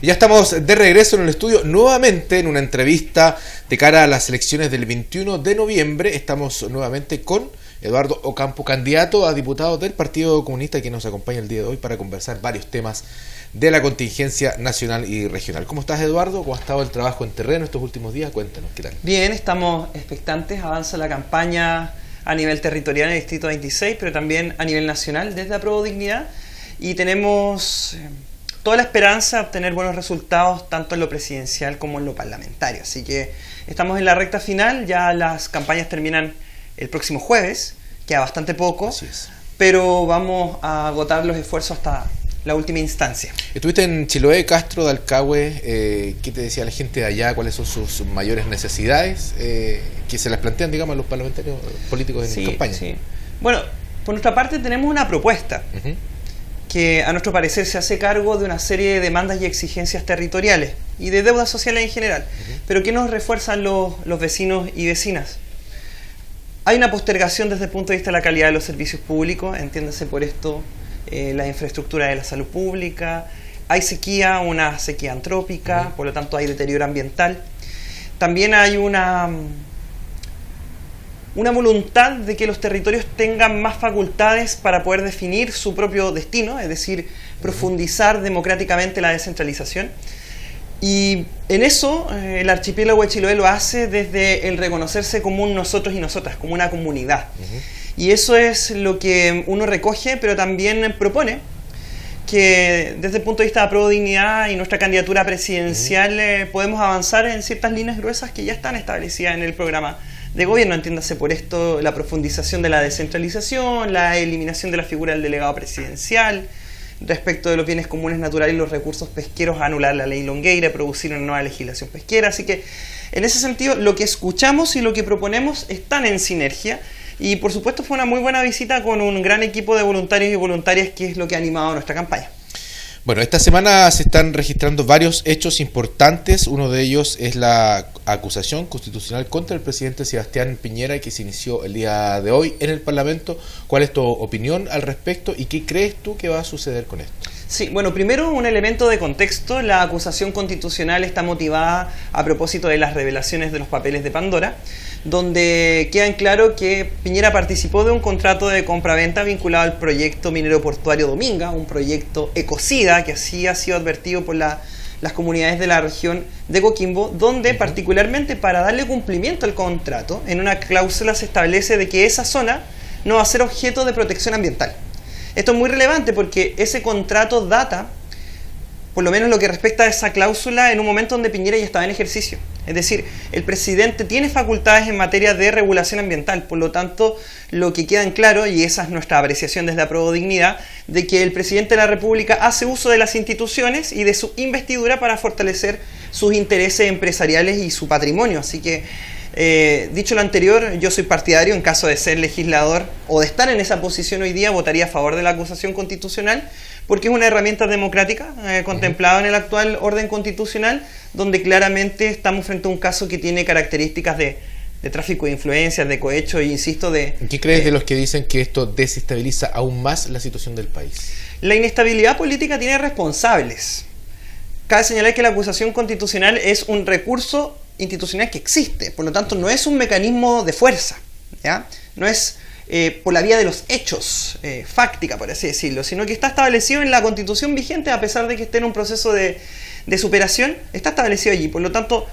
Ya estamos de regreso en el estudio nuevamente en una entrevista de cara a las elecciones del 21 de noviembre. Estamos nuevamente con Eduardo Ocampo, candidato a diputado del Partido Comunista, que nos acompaña el día de hoy para conversar varios temas de la contingencia nacional y regional. ¿Cómo estás, Eduardo? ¿Cómo ha estado el trabajo en terreno estos últimos días? Cuéntanos, ¿qué tal? Bien, estamos expectantes, avanza la campaña a nivel territorial en el Distrito 26, pero también a nivel nacional desde Apruebo Dignidad, y tenemos toda la esperanza de obtener buenos resultados tanto en lo presidencial como en lo parlamentario. Así que estamos en la recta final, ya las campañas terminan el próximo jueves, queda bastante poco, pero vamos a agotar los esfuerzos hasta la última instancia. Estuviste en Chiloé, Castro, Dalcahue. ¿Qué te decía la gente de allá? ¿Cuáles son sus mayores necesidades que se las plantean, digamos, a los parlamentarios políticos en campaña? Sí. Bueno, por nuestra parte tenemos una propuesta que a nuestro parecer se hace cargo de una serie de demandas y exigencias territoriales y de deudas sociales en general, pero que nos refuerzan los vecinos y vecinas. Hay una postergación desde el punto de vista de la calidad de los servicios públicos, entiéndase por esto la infraestructura de la salud pública. Hay sequía, una sequía antrópica, por lo tanto hay deterioro ambiental. También hay una voluntad de que los territorios tengan más facultades para poder definir su propio destino, es decir, profundizar democráticamente la descentralización. Y en eso el archipiélago de Chiloé lo hace desde el reconocerse como un nosotros y nosotras, como una comunidad. Y eso es lo que uno recoge, pero también propone que desde el punto de vista de Apruebo Dignidad y nuestra candidatura presidencial podemos avanzar en ciertas líneas gruesas que ya están establecidas en el programa de gobierno. Entiéndase por esto la profundización de la descentralización, la eliminación de la figura del delegado presidencial, respecto de los bienes comunes naturales y los recursos pesqueros, anular la ley Longueira, producir una nueva legislación pesquera. Así que en ese sentido lo que escuchamos y lo que proponemos están en sinergia. Y por supuesto fue una muy buena visita con un gran equipo de voluntarios y voluntarias, que es lo que ha animado nuestra campaña. Bueno, esta semana se están registrando varios hechos importantes. Uno de ellos es la acusación constitucional contra el presidente Sebastián Piñera, que se inició el día de hoy en el Parlamento. ¿Cuál es tu opinión al respecto y qué crees tú que va a suceder con esto? Sí, bueno, primero un elemento de contexto. La acusación constitucional está motivada a propósito de las revelaciones de los papeles de Pandora, donde queda en claro que Piñera participó de un contrato de compraventa vinculado al proyecto minero portuario Dominga, un proyecto ecocida que así ha sido advertido por las comunidades de la región de Coquimbo, donde particularmente para darle cumplimiento al contrato, en una cláusula se establece de que esa zona no va a ser objeto de protección ambiental. Esto es muy relevante porque ese contrato data, por lo menos lo que respecta a esa cláusula, en un momento donde Piñera ya estaba en ejercicio. Es decir, el presidente tiene facultades en materia de regulación ambiental, por lo tanto, lo que queda en claro, y esa es nuestra apreciación desde Apruebo Dignidad, de que el presidente de la República hace uso de las instituciones y de su investidura para fortalecer sus intereses empresariales y su patrimonio. Así que, dicho lo anterior, yo soy partidario, en caso de ser legislador o de estar en esa posición hoy día, votaría a favor de la acusación constitucional, porque es una herramienta democrática contemplada en el actual orden constitucional, donde claramente estamos frente a un caso que tiene características de tráfico de influencias, de cohecho, e insisto, ¿Qué crees de los que dicen que esto desestabiliza aún más la situación del país? La inestabilidad política tiene responsables. Cabe señalar que la acusación constitucional es un recurso institucional que existe, por lo tanto no es un mecanismo de fuerza, ¿ya? No es por la vía de los hechos, fáctica, por así decirlo, sino que está establecido en la Constitución vigente, a pesar de que esté en un proceso de superación, está establecido allí. Por lo tanto,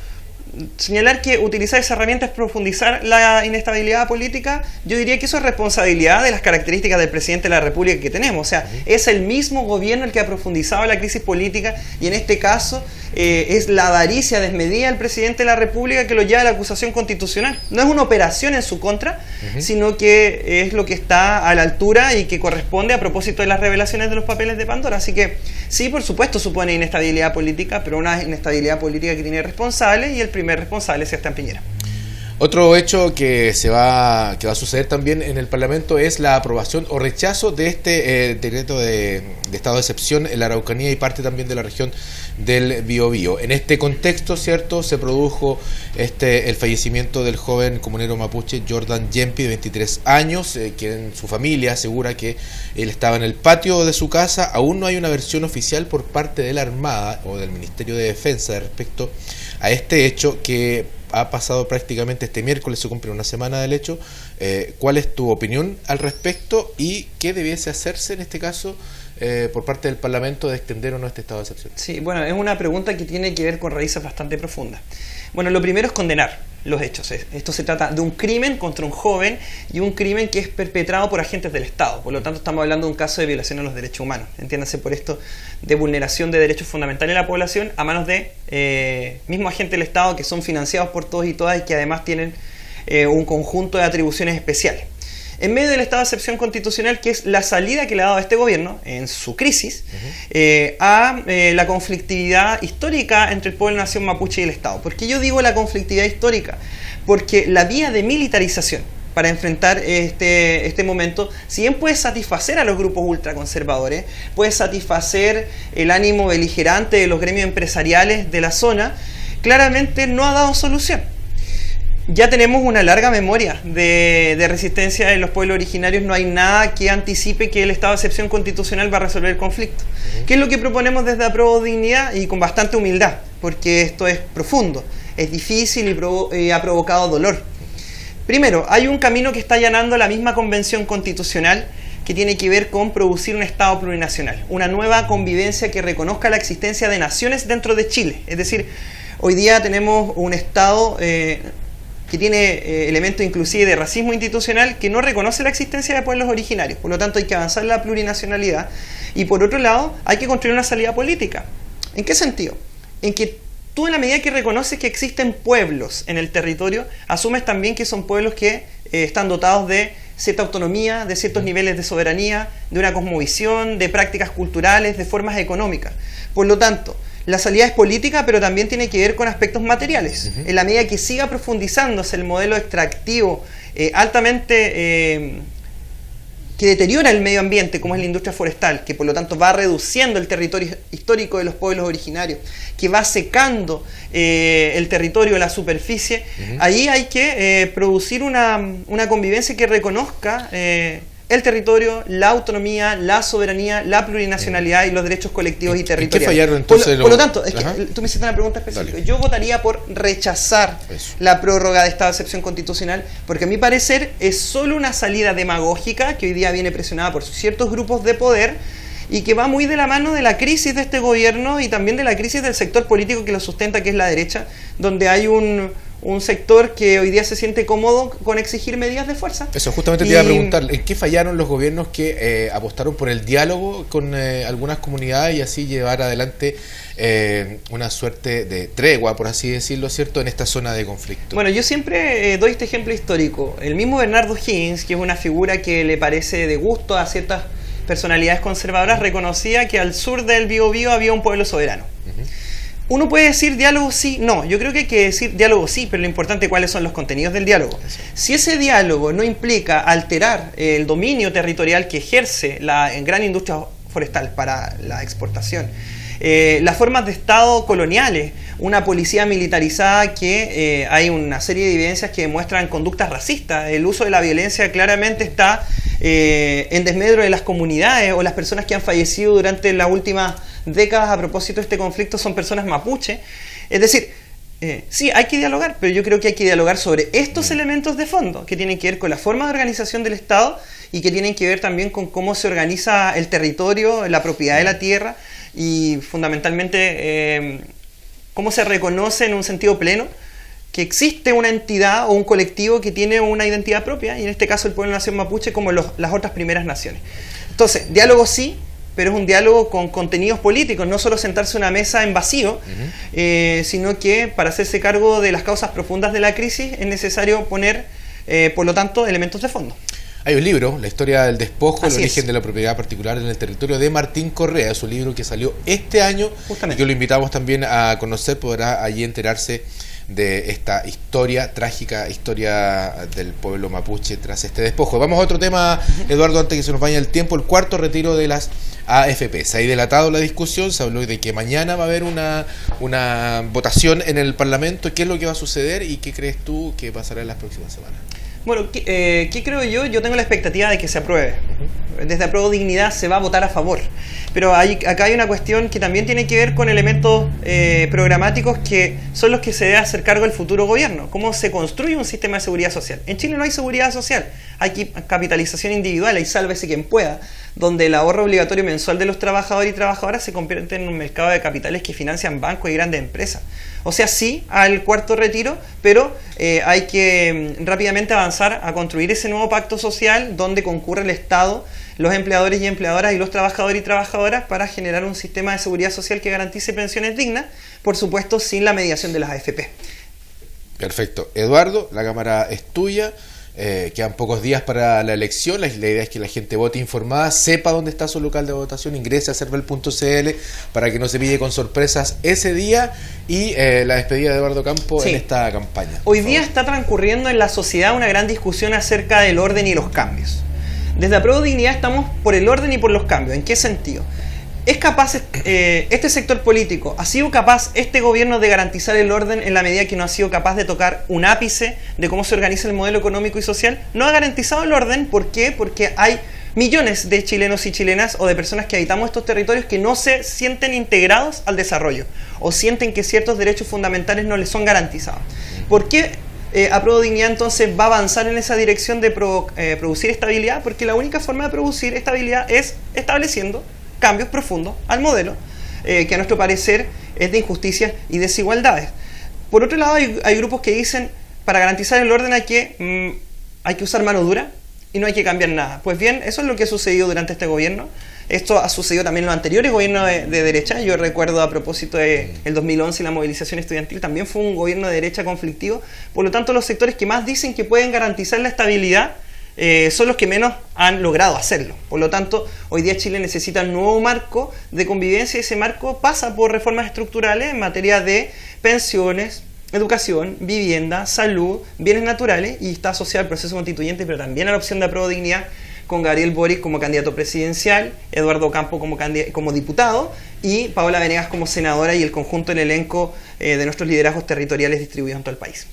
señalar que utilizar esa herramienta es profundizar la inestabilidad política, yo diría que eso es responsabilidad de las características del presidente de la República que tenemos. O sea, es el mismo gobierno el que ha profundizado la crisis política, y en este caso es la avaricia desmedida del presidente de la República que lo lleva a la acusación constitucional. No es una operación en su contra, sino que es lo que está a la altura y que corresponde a propósito de las revelaciones de los papeles de Pandora. Así que sí, por supuesto, supone inestabilidad política, pero una inestabilidad política que tiene responsables, y el primer responsable es Sebastián Piñera. Otro hecho que va a suceder también en el Parlamento es la aprobación o rechazo de este decreto de estado de excepción en la Araucanía y parte también de la región del Biobío. En este contexto, cierto, se produjo el fallecimiento del joven comunero mapuche Jordan Yempi, de 23 años, quien su familia asegura que él estaba en el patio de su casa. Aún no hay una versión oficial por parte de la Armada o del Ministerio de Defensa respecto a este hecho que ha pasado prácticamente este miércoles, se cumple una semana del hecho. ¿Cuál es tu opinión al respecto y qué debiese hacerse en este caso por parte del Parlamento de extender o no este estado de excepción? Sí, bueno, es una pregunta que tiene que ver con raíces bastante profundas. Bueno, lo primero es condenar los hechos. Esto se trata de un crimen contra un joven y un crimen que es perpetrado por agentes del Estado. Por lo tanto, estamos hablando de un caso de violación a los derechos humanos. Entiéndase por esto, de vulneración de derechos fundamentales de la población a manos de mismos agentes del Estado que son financiados por todos y todas y que además tienen un conjunto de atribuciones especiales. En medio del estado de excepción constitucional, que es la salida que le ha dado este gobierno en su crisis a la conflictividad histórica entre el pueblo nación mapuche y el Estado. ¿Por qué yo digo la conflictividad histórica? Porque la vía de militarización para enfrentar este momento, si bien puede satisfacer a los grupos ultraconservadores, puede satisfacer el ánimo beligerante de los gremios empresariales de la zona, claramente no ha dado solución. Ya tenemos una larga memoria de resistencia en los pueblos originarios, no hay nada que anticipe que el estado de excepción constitucional va a resolver el conflicto. ¿Qué es lo que proponemos desde Apruebo Dignidad? Y con bastante humildad, porque esto es profundo, es difícil y ha provocado dolor. Primero, hay un camino que está allanando la misma Convención Constitucional que tiene que ver con producir un Estado plurinacional, una nueva convivencia que reconozca la existencia de naciones dentro de Chile. Es decir, hoy día tenemos un Estado que tiene elementos inclusive de racismo institucional que no reconoce la existencia de pueblos originarios. Por lo tanto, hay que avanzar en la plurinacionalidad y por otro lado, hay que construir una salida política. ¿En qué sentido? En que tú, en la medida que reconoces que existen pueblos en el territorio, asumes también que son pueblos que están dotados de cierta autonomía, de ciertos niveles de soberanía, de una cosmovisión, de prácticas culturales, de formas económicas. Por lo tanto, la salida es política, pero también tiene que ver con aspectos materiales. En la medida que siga profundizándose el modelo extractivo altamente que deteriora el medio ambiente, como es la industria forestal, que por lo tanto va reduciendo el territorio histórico de los pueblos originarios, que va secando el territorio, la superficie, ahí hay que producir una convivencia que reconozca el territorio, la autonomía, la soberanía, la plurinacionalidad y los derechos colectivos y territoriales. ¿Qué fallaron entonces? Por lo tanto, es que tú me hiciste una pregunta específica. Dale. Yo votaría por rechazar la prórroga de estado de excepción constitucional, porque a mi parecer es solo una salida demagógica que hoy día viene presionada por ciertos grupos de poder y que va muy de la mano de la crisis de este gobierno y también de la crisis del sector político que lo sustenta, que es la derecha, donde hay un sector que hoy día se siente cómodo con exigir medidas de fuerza. Eso, justamente te iba a preguntar, ¿en qué fallaron los gobiernos que apostaron por el diálogo con algunas comunidades y así llevar adelante una suerte de tregua, por así decirlo, ¿cierto?, en esta zona de conflicto? Bueno, yo siempre doy este ejemplo histórico. El mismo Bernardo Higgins, que es una figura que le parece de gusto a ciertas personalidades conservadoras, reconocía que al sur del Biobío había un pueblo soberano. Uno puede decir diálogo sí, no. Yo creo que hay que decir diálogo sí, pero lo importante es cuáles son los contenidos del diálogo. Si ese diálogo no implica alterar el dominio territorial que ejerce la gran industria forestal para la exportación, las formas de Estado coloniales, una policía militarizada que hay una serie de evidencias que demuestran conductas racistas, el uso de la violencia claramente está en desmedro de las comunidades o las personas que han fallecido durante las últimas décadas a propósito de este conflicto son personas mapuche. Es decir, sí, hay que dialogar, pero yo creo que hay que dialogar sobre estos elementos de fondo que tienen que ver con la forma de organización del Estado y que tienen que ver también con cómo se organiza el territorio, la propiedad de la tierra y fundamentalmente cómo se reconoce en un sentido pleno que existe una entidad o un colectivo que tiene una identidad propia, y en este caso el pueblo nación mapuche como las otras primeras naciones. Entonces, diálogo sí, pero es un diálogo con contenidos políticos, no solo sentarse a una mesa en vacío, sino que para hacerse cargo de las causas profundas de la crisis es necesario poner, por lo tanto, elementos de fondo. Hay un libro, La historia del despojo, el origen de la propiedad particular en el territorio, de Martín Correa. Es un libro que salió este año y que lo invitamos también a conocer. Podrá allí enterarse de esta trágica historia del pueblo mapuche tras este despojo. Vamos a otro tema, Eduardo, antes que se nos vaya el tiempo. El cuarto retiro de las AFP. Se ha dilatado la discusión, se habló de que mañana va a haber una votación en el Parlamento. ¿Qué es lo que va a suceder y qué crees tú que pasará en las próximas semanas? Bueno, ¿qué creo yo? Yo tengo la expectativa de que se apruebe. Desde Apruebo Dignidad se va a votar a favor. Pero acá hay una cuestión que también tiene que ver con elementos programáticos que son los que se debe hacer cargo el futuro gobierno. ¿Cómo se construye un sistema de seguridad social? En Chile no hay seguridad social. Hay capitalización individual, hay sálvese quien pueda, donde el ahorro obligatorio mensual de los trabajadores y trabajadoras se convierte en un mercado de capitales que financian bancos y grandes empresas. O sea, sí al cuarto retiro, pero hay que rápidamente avanzar a construir ese nuevo pacto social donde concurre el Estado, los empleadores y empleadoras y los trabajadores y trabajadoras para generar un sistema de seguridad social que garantice pensiones dignas, por supuesto sin la mediación de las AFP. Perfecto. Eduardo, la cámara es tuya. Quedan pocos días para la elección. La idea es que la gente vote informada, sepa dónde está su local de votación, ingrese a cervel.cl para que no se pille con sorpresas ese día. Y la despedida de Eduardo Campo en esta campaña. Hoy día está transcurriendo en la sociedad una gran discusión acerca del orden y los cambios. Desde Apruebo Dignidad estamos por el orden y por los cambios. ¿En qué sentido? ¿Es capaz este sector político, ha sido capaz este gobierno de garantizar el orden en la medida que no ha sido capaz de tocar un ápice de cómo se organiza el modelo económico y social? No ha garantizado el orden. ¿Por qué? Porque hay millones de chilenos y chilenas o de personas que habitamos estos territorios que no se sienten integrados al desarrollo o sienten que ciertos derechos fundamentales no les son garantizados. ¿Por qué Apruebo Dignidad entonces va a avanzar en esa dirección de producir estabilidad? Porque la única forma de producir estabilidad es estableciendo cambios profundos al modelo, que a nuestro parecer es de injusticias y desigualdades. Por otro lado, hay grupos que dicen, para garantizar el orden hay que usar mano dura y no hay que cambiar nada. Pues bien, eso es lo que ha sucedido durante este gobierno. Esto ha sucedido también en los anteriores gobiernos de derecha. Yo recuerdo, a propósito del 2011 y la movilización estudiantil, también fue un gobierno de derecha conflictivo. Por lo tanto, los sectores que más dicen que pueden garantizar la estabilidad son los que menos han logrado hacerlo. Por lo tanto, hoy día Chile necesita un nuevo marco de convivencia y ese marco pasa por reformas estructurales en materia de pensiones, educación, vivienda, salud, bienes naturales, y está asociado al proceso constituyente, pero también a la opción de Apruebo Dignidad, con Gabriel Boric como candidato presidencial, Eduardo Campo como diputado y Paola Venegas como senadora, y el conjunto del elenco de nuestros liderazgos territoriales distribuidos en todo el país.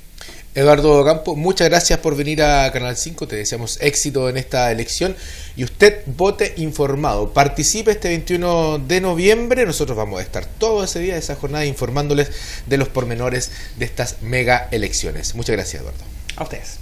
Eduardo Campo, muchas gracias por venir a Canal 5, te deseamos éxito en esta elección y usted vote informado, participe este 21 de noviembre, nosotros vamos a estar todo ese día, esa jornada, informándoles de los pormenores de estas mega elecciones. Muchas gracias, Eduardo. A ustedes.